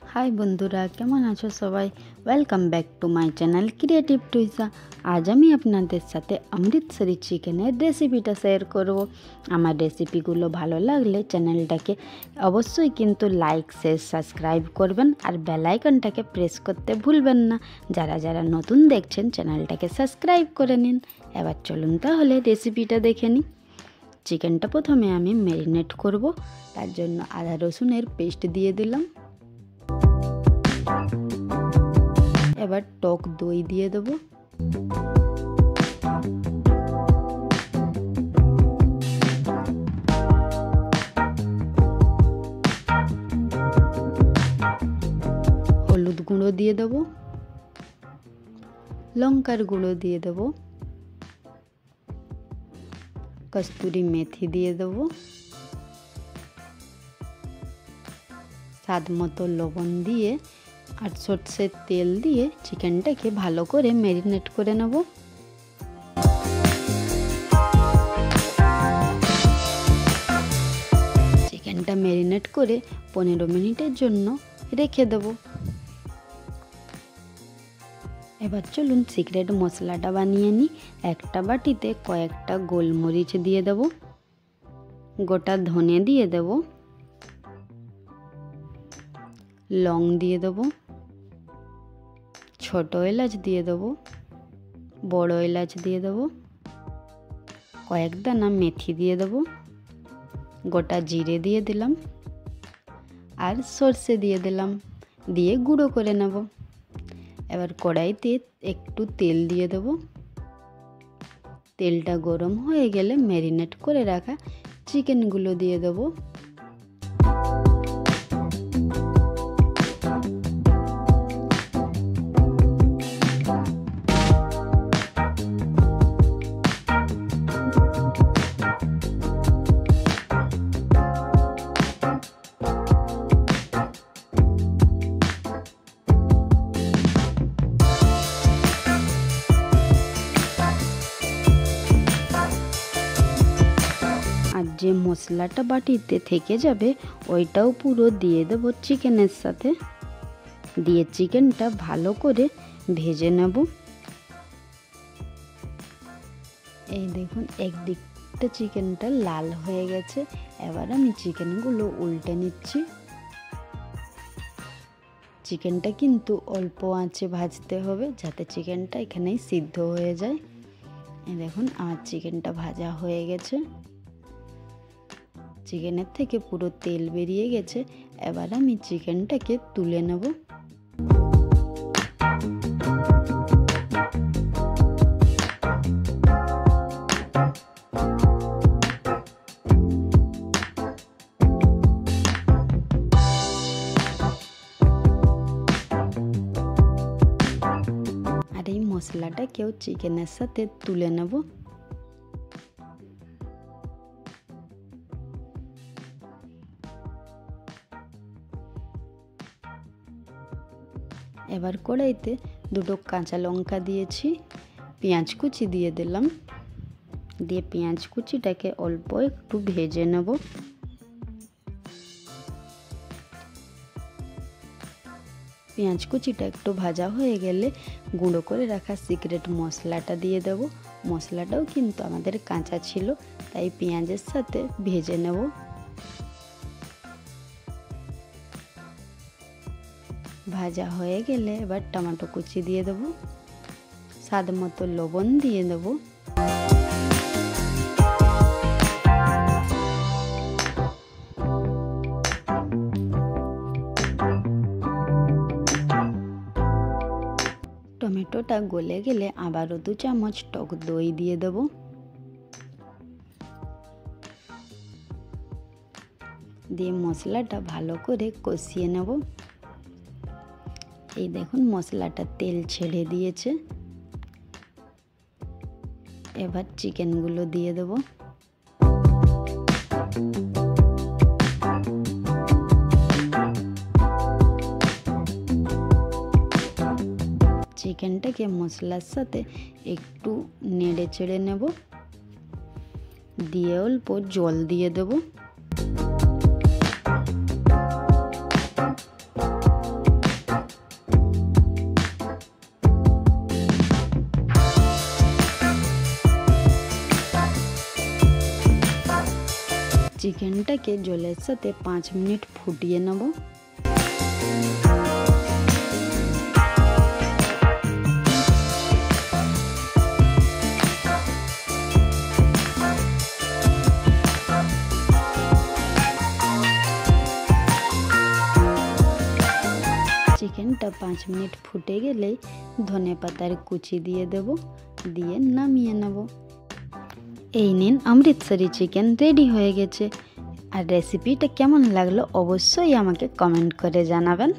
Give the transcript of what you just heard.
हाय बंधुरा केमन आछो सबाई welcome back to my channel creative टुइसा। आज आमी आपनादेर साथे अमृतसरी चिकेनेर रेसिपिटा शेयर करब। आमार रेसिपिगुलो भालो लागले चैनलटाके अवश्यई किन्तु लाइक शेयर सबस्क्राइब करबेन और बेल आइकनटाके प्रेस करते भूलबेन ना। जारा जारा नतून देखछेन चैनलटाके सबस्क्राइब करे निन। एबार चलुन ताहले रेसिपिटा देखे निई। चिकेनटा प्रथमे आमी मैरिनेट करब। तार जोन्नो आदा रसुनेर पेस्ट दिए दिलाम। एबार टक दई दिए देब। हलुद गुঁড়ো दिए देब, लंकार गुঁড়ো दिए देब, कस्तूरी मेथी दिए देब, स्वाद मतो लवण दिए और सर्षेर तेल दिए चिकेनटाके भालो करे मैरिनेट करे नेब। चिकेनटा मैरिनेट करे 15 मिनिटेर जोन्नो रेखे देब। एबार चलुन सिक्रेट मशलाटा बानिये निई। एकटा बाटीते कयेकटा गोलमरिच दिए देब, गोटा धने दिए देब, लौंग दिए देब, छोटो एलाच दिए देब, बड़ो एलाच दिए देब, कयेक दाना मेथी दिए देब, गोटा जिरे दिए दिलाम और सर्षे दिए दिलाम, दिए गुঁড়ো करे नेब। एबार कड़ाईते एकटू तेल दिए देब। तेलटा गरम हो गेले मैरिनेट करे राखा चिकेनगुलो दिए देब। जे मशलाटा बाटीते थेके जाबे ओइटाओ पुरो दिए देब चिकेनेर साथे। दिए चिकेनटा भालो करे भेजे नेब। এই দেখুন একদিকটা চিকেনটা লাল হয়ে গেছে। এবার আমি চিকেনগুলো উল্টে নিচ্ছি। চিকেনটা কিন্তু অল্প আঁচে ভাজতে হবে যাতে চিকেনটা এখানেই সিদ্ধ হয়ে যায়। এই দেখুন আমার চিকেনটা ভাজা হয়ে গেছে। চিকেনের থেকে পুরো তেল বেরিয়ে গেছে। এবার আমি চিকেনটাকে তুলে নেব। আর এই মশলাটাকেও চিকেনের সাথে তুলে নেব। এবার কড়াইতে দুটো কাঁচা লঙ্কা দিয়েছি, পেঁয়াজ কুচি দিয়ে দিলাম। দিয়ে পেঁয়াজ কুচিটাকে অল্প একটু ভেজে নেব। পেঁয়াজ কুচিটা একটু ভাজা হয়ে গেলে গুঁড়ো করে রাখা সিক্রেট মশলাটা দিয়ে দেব। মশলাটাও কিন্তু আমাদের কাঁচা ছিল, তাই পেঁয়াজের সাথে ভেজে নেব। ভাজা হয়ে গেলে এবার টমেটো কুচি দিয়ে দেব, স্বাদ মতো লবণ দিয়ে দেব। টমেটোটা গলে গেলে আবারও 2 চামচ টক দই দিয়ে দেব। দিয়ে মশলাটা ভালো করে কষিয়ে নেব। এই দেখুন মশলাটা তেল ছেড়ে দিয়েছে। এবার চিকেনগুলো দিয়ে দেব। চিকেনটাকে মশলার সাথে একটু নেড়ে চেড়ে নেব। দিয়ে অল্প জল দিয়ে দেব। চিকেনটাকে জলের সাথে 5 মিনিট ফুটিয়ে নেব। চিকেনটা 5 মিনিট ফুটে গেলেই ধনে পাতার কুচি দিয়ে দেব, দিয়ে নামিয়ে নেব। এই নিন অমৃতসরি চিকেন রেডি হয়ে গেছে। আর রেসিপিটা কেমন লাগলো অবশ্যই আমাকে কমেন্ট করে জানাবেন।